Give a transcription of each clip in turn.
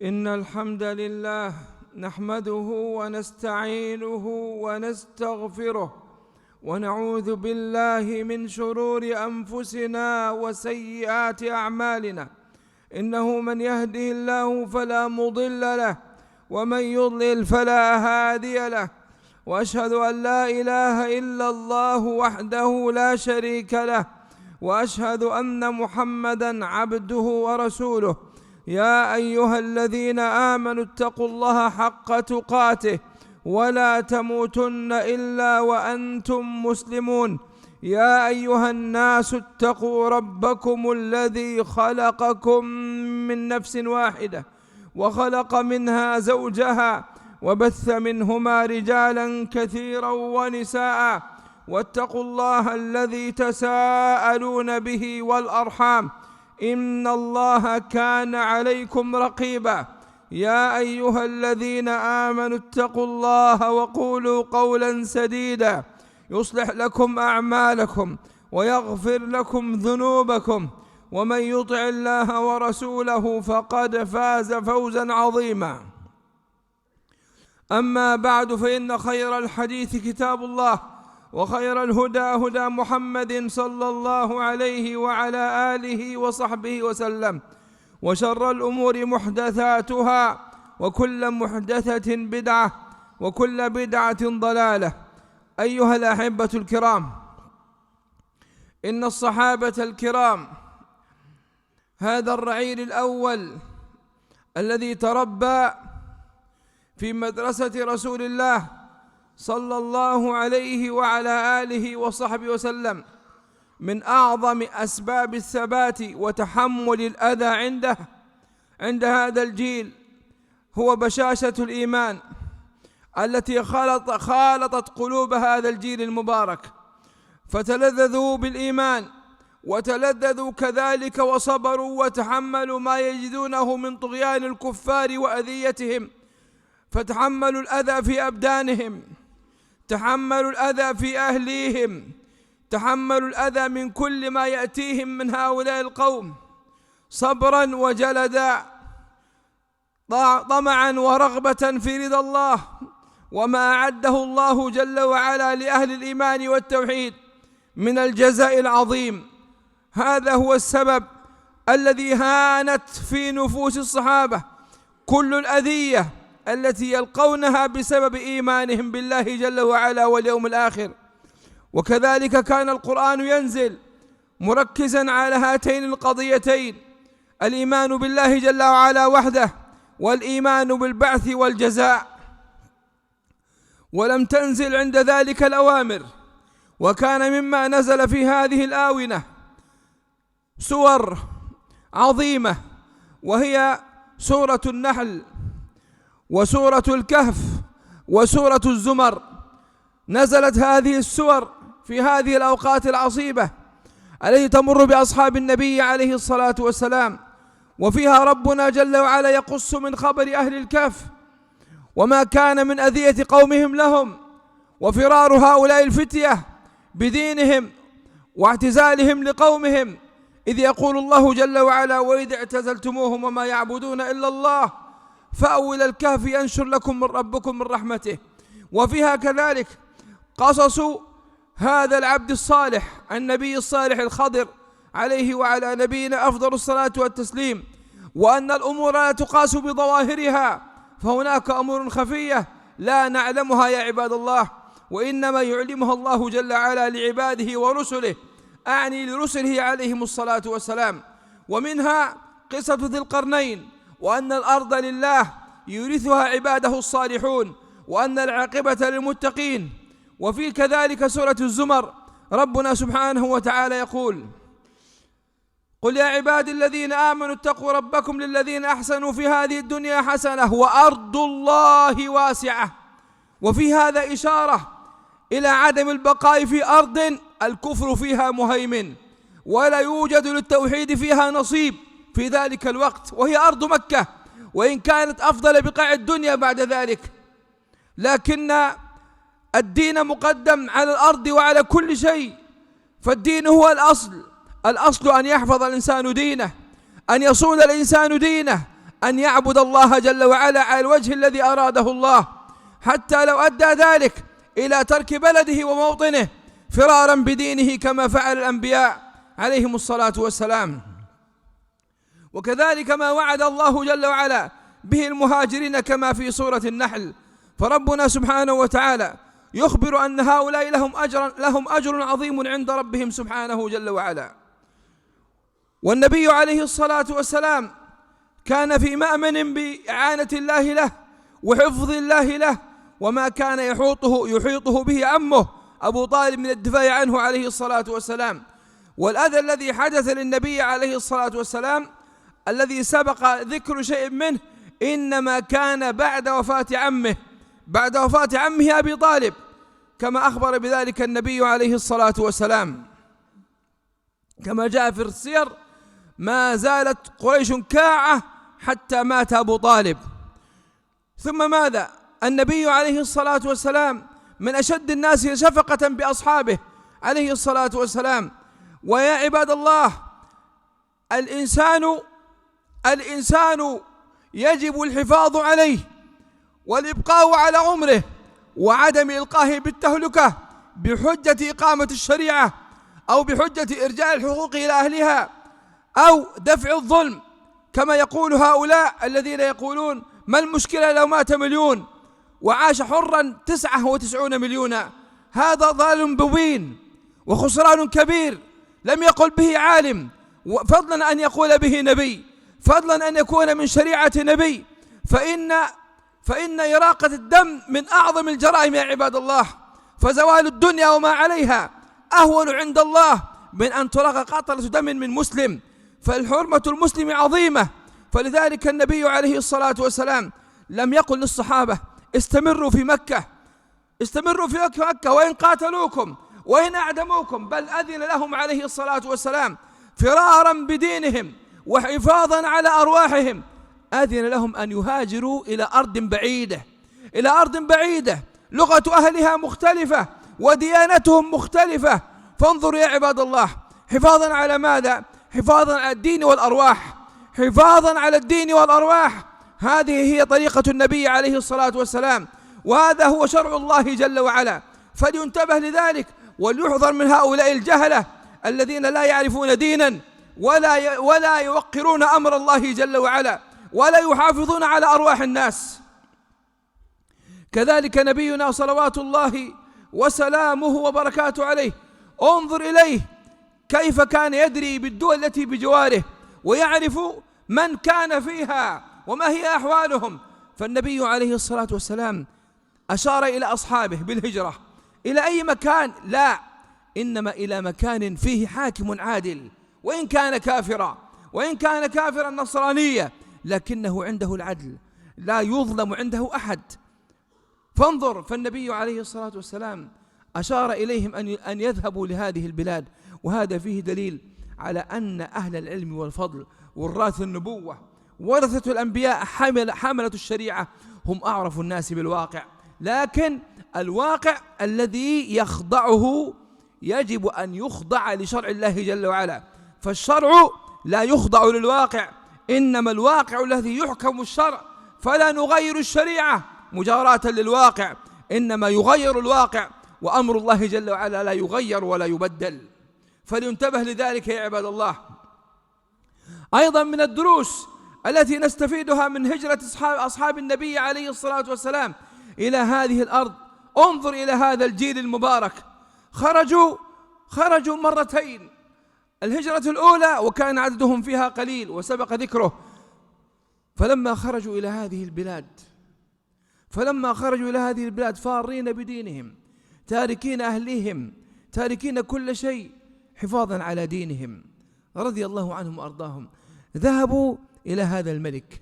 إن الحمد لله نحمده ونستعينه ونستغفره ونعوذ بالله من شرور أنفسنا وسيئات أعمالنا. إنه من يهده الله فلا مضل له ومن يضلل فلا هادي له، وأشهد أن لا إله إلا الله وحده لا شريك له، وأشهد أن محمدًا عبده ورسوله. يا أيها الذين آمنوا اتقوا الله حق تقاته ولا تموتن إلا وأنتم مسلمون. يا أيها الناس اتقوا ربكم الذي خلقكم من نفس واحدة وخلق منها زوجها وبث منهما رجالا كثيرا ونساء، واتقوا الله الذي تساءلون به والأرحام، إن الله كان عليكم رقيبا. يا أيها الذين آمنوا اتقوا الله وقولوا قولا سديدا يصلح لكم أعمالكم ويغفر لكم ذنوبكم، ومن يطع الله ورسوله فقد فاز فوزا عظيما. أما بعد، فإن خير الحديث كتاب الله، وخير الهدى هدى محمد صلى الله عليه وعلى آله وصحبه وسلم، وشر الأمور محدثاتها، وكل محدثة بدعة، وكل بدعة ضلالة. أيها الأحبة الكرام، إن الصحابة الكرام، هذا الرعيل الأول الذي تربى في مدرسة رسول الله صلى الله عليه وعلى آله وصحبه وسلم، من أعظم أسباب الثبات وتحمل الأذى عند هذا الجيل هو بشاشة الإيمان التي خالطت قلوب هذا الجيل المبارك، فتلذذوا بالإيمان وتلذذوا كذلك وصبروا وتحملوا ما يجدونه من طغيان الكفار وأذيتهم، فتحملوا الأذى في أبدانهم، تحملوا الأذى في أهليهم، تحملوا الأذى من كل ما يأتيهم من هؤلاء القوم صبرا وجلدا، طمعا ورغبة في رضا الله وما أعده الله جل وعلا لأهل الإيمان والتوحيد من الجزاء العظيم. هذا هو السبب الذي هانت في نفوس الصحابة كل الأذية التي يلقونها بسبب إيمانهم بالله جل وعلا واليوم الآخر. وكذلك كان القرآن ينزل مركزا على هاتين القضيتين: الإيمان بالله جل وعلا وحده، والإيمان بالبعث والجزاء. ولم تنزل عند ذلك الأوامر، وكان مما نزل في هذه الآونة سور عظيمة، وهي سورة النحل وسورة الكهف وسورة الزمر. نزلت هذه السور في هذه الأوقات العصيبة التي تمر بأصحاب النبي عليه الصلاة والسلام، وفيها ربنا جل وعلا يقص من خبر أهل الكهف وما كان من أذية قومهم لهم، وفرار هؤلاء الفتية بدينهم واعتزالهم لقومهم، إذ يقول الله جل وعلا: وإذ اعتزلتموهم وما يعبدون إلا الله فأووا إلى الكهف ينشر لكم من ربكم من رحمته. وفيها كذلك قصص هذا العبد الصالح النبي الصالح الخضر عليه وعلى نبينا أفضل الصلاة والتسليم، وأن الأمور لا تقاس بظواهرها، فهناك أمور خفية لا نعلمها يا عباد الله، وإنما يعلمها الله جل وعلا لعباده ورسله، أعني لرسله عليهم الصلاة والسلام. ومنها قصة ذي القرنين، وأن الأرض لله يورثها عباده الصالحون، وأن العاقبة للمتقين. وفي كذلك سورة الزمر ربنا سبحانه وتعالى يقول: قل يا عبادي الذين آمنوا اتقوا ربكم للذين أحسنوا في هذه الدنيا حسنة وأرض الله واسعة. وفي هذا إشارة إلى عدم البقاء في أرض الكفر فيها مهيمن، ولا يوجد للتوحيد فيها نصيب في ذلك الوقت، وهي أرض مكة، وإن كانت أفضل بقاع الدنيا بعد ذلك، لكن الدين مقدم على الأرض وعلى كل شيء، فالدين هو الأصل أن يحفظ الإنسان دينه، أن يصون الإنسان دينه، أن يعبد الله جل وعلا على الوجه الذي أراده الله، حتى لو أدى ذلك إلى ترك بلده وموطنه فرارا بدينه كما فعل الأنبياء عليهم الصلاة والسلام. وكذلك ما وعد الله جل وعلا به المهاجرين كما في سورة النحل، فربنا سبحانه وتعالى يخبر أن هؤلاء لهم أجر عظيم عند ربهم سبحانه جل وعلا. والنبي عليه الصلاة والسلام كان في مأمن بإعانة الله له وحفظ الله له، وما كان يحيطه به عمه أبو طالب من الدفاع عنه عليه الصلاة والسلام. والأذى الذي حدث للنبي عليه الصلاة والسلام الذي سبق ذكر شيء منه إنما كان بعد وفاة عمه أبي طالب، كما أخبر بذلك النبي عليه الصلاة والسلام، كما جاء في السير: ما زالت قريش كاعة حتى مات أبو طالب. ثم ماذا؟ النبي عليه الصلاة والسلام من أشد الناس شفقة بأصحابه عليه الصلاة والسلام. ويا عباد الله، الإنسان يجب الحفاظ عليه والإبقاء على عمره وعدم إلقائه بالتهلكة بحجة إقامة الشريعة أو بحجة إرجاع الحقوق إلى أهلها أو دفع الظلم، كما يقول هؤلاء الذين يقولون: ما المشكلة لو مات 1,000,000 وعاش حرا 99 مليونا؟ هذا ضلال مبين وخسران كبير لم يقل به عالم، فضلا أن يقول به نبي، فضلا أن يكون من شريعة نبي. فإن إراقة الدم من أعظم الجرائم يا عباد الله، فزوال الدنيا وما عليها أهون عند الله من أن تراق قطرة دم من مسلم، فالحرمة المسلم عظيمة. فلذلك النبي عليه الصلاة والسلام لم يقل للصحابة: استمروا في مكة وإن قاتلوكم وإن أعدموكم، بل أذن لهم عليه الصلاة والسلام فرارا بدينهم وحفاظا على أرواحهم، أذن لهم أن يهاجروا إلى أرض بعيدة لغة أهلها مختلفة وديانتهم مختلفة. فانظروا يا عباد الله، حفاظا على ماذا؟ حفاظا على الدين والأرواح، حفاظا على الدين والأرواح. هذه هي طريقة النبي عليه الصلاة والسلام، وهذا هو شرع الله جل وعلا. فلينتبه لذلك وليحذر من هؤلاء الجهلة الذين لا يعرفون دينا ولا يوقرون أمر الله جل وعلا ولا يحافظون على أرواح الناس. كذلك نبينا صلوات الله وسلامه وبركاته عليه، انظر إليه كيف كان يدري بالدول التي بجواره ويعرف من كان فيها وما هي أحوالهم. فالنبي عليه الصلاة والسلام أشار إلى أصحابه بالهجرة إلى أي مكان؟ لا، إنما إلى مكان فيه حاكم عادل، وإن كان كافرا نصرانية، لكنه عنده العدل، لا يظلم عنده أحد. فانظر، فالنبي عليه الصلاة والسلام أشار إليهم أن يذهبوا لهذه البلاد، وهذا فيه دليل على أن أهل العلم والفضل وراث النبوة ورثة الأنبياء حملة الشريعة هم أعرف الناس بالواقع، لكن الواقع الذي يخضعه يجب أن يخضع لشرع الله جل وعلا، فالشرع لا يخضع للواقع، إنما الواقع الذي يحكم الشرع، فلا نغير الشريعة مجاراة للواقع، إنما يغير الواقع، وأمر الله جل وعلا لا يغير ولا يبدل. فلينتبه لذلك يا عباد الله. أيضا من الدروس التي نستفيدها من هجرة أصحاب النبي عليه الصلاة والسلام إلى هذه الأرض، انظر إلى هذا الجيل المبارك، خرجوا مرتين، الهجرة الأولى وكان عددهم فيها قليل وسبق ذكره، فلما خرجوا إلى هذه البلاد فارين بدينهم، تاركين أهليهم، تاركين كل شيء حفاظا على دينهم، رضي الله عنهم وأرضاهم، ذهبوا إلى هذا الملك.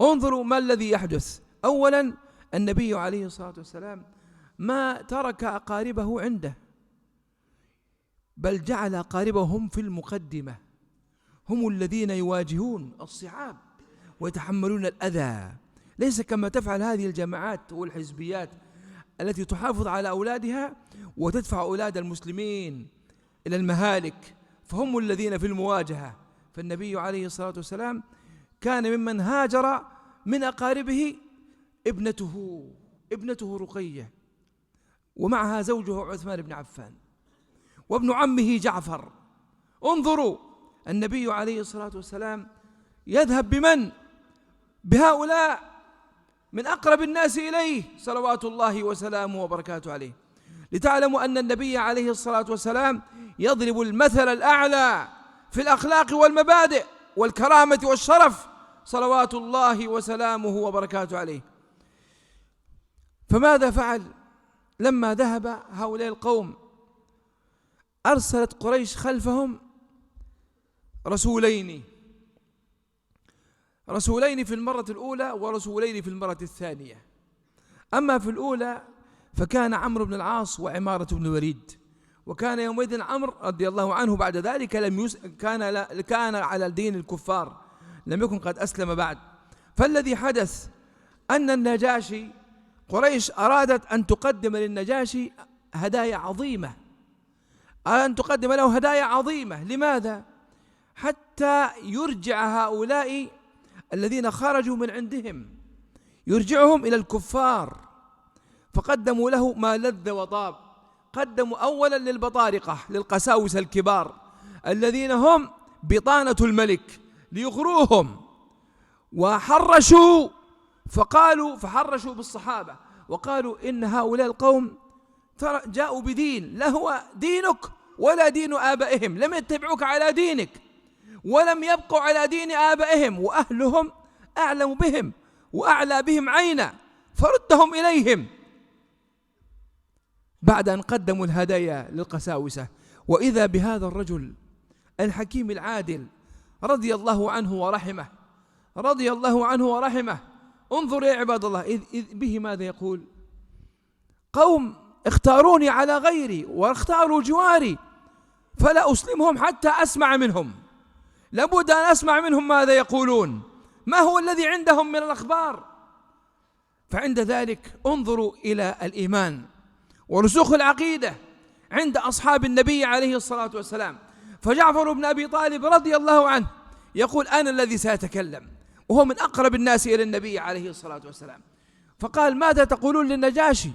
انظروا ما الذي يحدث. أولا، النبي عليه الصلاة والسلام ما ترك أقاربه عنده، بل جعل أقاربهم في المقدمة، هم الذين يواجهون الصعاب ويتحملون الأذى، ليس كما تفعل هذه الجماعات والحزبيات التي تحافظ على أولادها وتدفع أولاد المسلمين إلى المهالك، فهم الذين في المواجهة. فالنبي عليه الصلاة والسلام كان ممن هاجر من أقاربه ابنته رقية، ومعها زوجه عثمان بن عفان وابن عمه جعفر. انظروا النبي عليه الصلاة والسلام يذهب بمن؟ بهؤلاء من أقرب الناس إليه صلوات الله وسلامه وبركاته عليه، لتعلموا أن النبي عليه الصلاة والسلام يضرب المثل الأعلى في الأخلاق والمبادئ والكرامة والشرف صلوات الله وسلامه وبركاته عليه. فماذا فعل لما ذهب هؤلاء القوم؟ أرسلت قريش خلفهم رسولين في المرة الأولى ورسولين في المرة الثانية. أما في الأولى فكان عمرو بن العاص وعمارة بن الوليد، وكان يومئذ عمرو رضي الله عنه بعد ذلك كان على دين الكفار، لم يكن قد أسلم بعد. فالذي حدث أن النجاشي قريش أرادت أن تقدم للنجاشي هدايا عظيمة، أن تقدم له هدايا عظيمة. لماذا؟ حتى يرجع هؤلاء الذين خرجوا من عندهم، يرجعهم إلى الكفار. فقدموا له ما لذ وطاب. قدموا أولا للبطارقة، للقساوسة الكبار الذين هم بطانة الملك، ليغروهم. وحرشوا فحرشوا بالصحابة وقالوا إن هؤلاء القوم ترى جاءوا بدين لا هو دينك ولا دين آبائهم، لم يتبعوك على دينك ولم يبقوا على دين آبائهم، وأهلهم أعلم بهم وأعلى بهم عينا، فردهم إليهم. بعد أن قدموا الهدايا للقساوسة، وإذا بهذا الرجل الحكيم العادل رضي الله عنه ورحمه. انظر يا عباد الله، إذ به ماذا يقول؟ قوم اختاروني على غيري واختاروا جواري، فلا أسلمهم حتى أسمع منهم، لابد أن أسمع منهم ماذا يقولون، ما هو الذي عندهم من الأخبار. فعند ذلك انظروا إلى الإيمان ورسوخ العقيدة عند أصحاب النبي عليه الصلاة والسلام. فجعفر بن أبي طالب رضي الله عنه يقول أنا الذي سأتكلم، وهو من أقرب الناس إلى النبي عليه الصلاة والسلام. فقال ماذا تقولون للنجاشي؟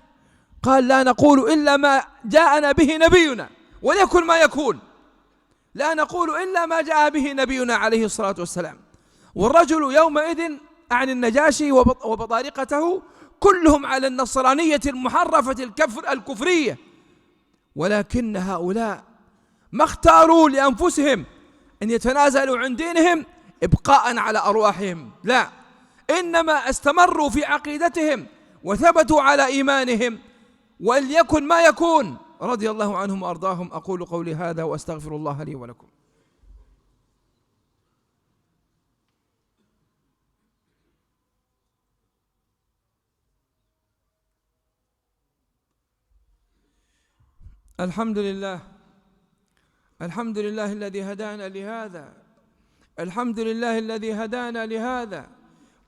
قال لا نقول إلا ما جاءنا به نبينا وليكن ما يكون، لا نقول إلا ما جاء به نبينا عليه الصلاة والسلام. والرجل يومئذ عن النجاشي وبطارقته كلهم على النصرانية المحرفة الكفرية، ولكن هؤلاء ما اختاروا لأنفسهم أن يتنازلوا عن دينهم إبقاء على أرواحهم، لا، إنما استمروا في عقيدتهم وثبتوا على إيمانهم، وليكن ما يكون. رضي الله عنهم وأرضاهم. أقول قولي هذا وأستغفر الله لي ولكم. الحمد لله الذي هدانا لهذا، الحمد لله الذي هدانا لهذا،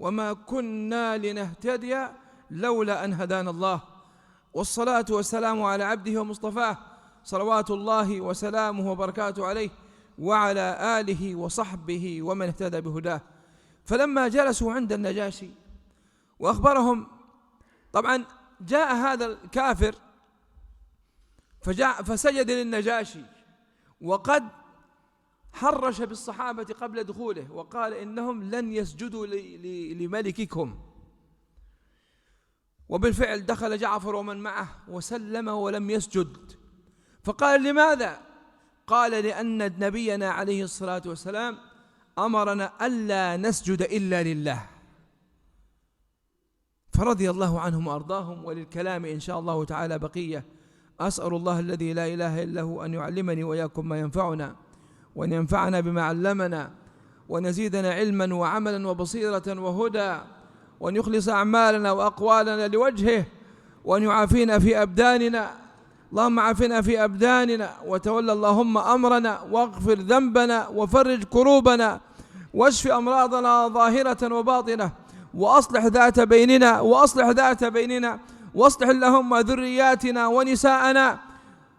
وما كنا لنهتدي لولا أن هدانا الله. والصلاة والسلام على عبده ومصطفاه صلوات الله وسلامه وبركاته عليه وعلى آله وصحبه ومن اهتدى بهداه. فلما جلسوا عند النجاشي وأخبرهم، طبعا جاء هذا الكافر فسجد للنجاشي، وقد حرش بالصحابة قبل دخوله وقال إنهم لن يسجدوا لملككم. وبالفعل دخل جعفر ومن معه وسلم ولم يسجد. فقال لماذا؟ قال لأن نبينا عليه الصلاة والسلام أمرنا ألا نسجد إلا لله. فرضي الله عنهم وأرضاهم، وللكلام إن شاء الله تعالى بقية. أسأل الله الذي لا إله إلا هو أن يعلمني وإياكم ما ينفعنا، وأن ينفعنا بما علمنا، ونزيدنا علما وعملا وبصيرة وهدى، وأن يخلص أعمالنا وأقوالنا لوجهه، وأن يعافينا في أبداننا. اللهم عافنا في أبداننا، وتولى اللهم أمرنا، واغفر ذنبنا، وفرج كروبنا، واشف أمراضنا ظاهرة وباطنة، وأصلح ذات بيننا، واصلح اللهم ذرياتنا ونساءنا،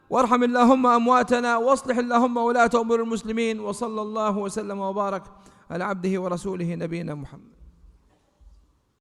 وارحم اللهم أمواتنا، واصلح اللهم ولاة أمور المسلمين. وصلى الله وسلم وبارك على عبده ورسوله نبينا محمد.